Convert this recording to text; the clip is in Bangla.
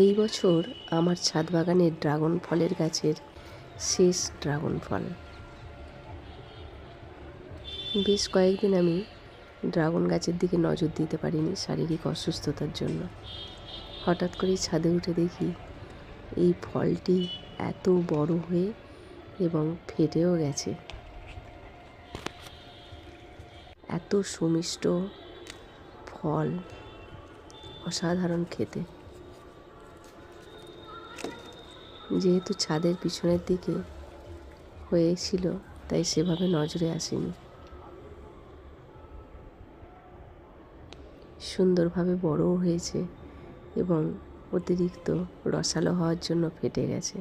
এই বছর আমার ছাদ বাগানের ড্রাগন ফলের গাছের শেষ ড্রাগন ফল। বেশ কয়েকদিন আমি ড্রাগন গাছের দিকে নজর দিতে পারিনি শারীরিক অসুস্থতার জন্য। হঠাৎ করেই ছাদে উঠে দেখি এই ফলটি এত বড় হয়ে এবং ফেটেও গেছে। এত সুমিষ্ট ফল, অসাধারণ খেতে। যেহেতু ছাদের পিছনের দিকে হয়েছিল তাই সেভাবে নজরে আসেনি। সুন্দরভাবে বড়ও হয়েছে এবং অতিরিক্ত রসালো হওয়ার জন্য ফেটে গেছে।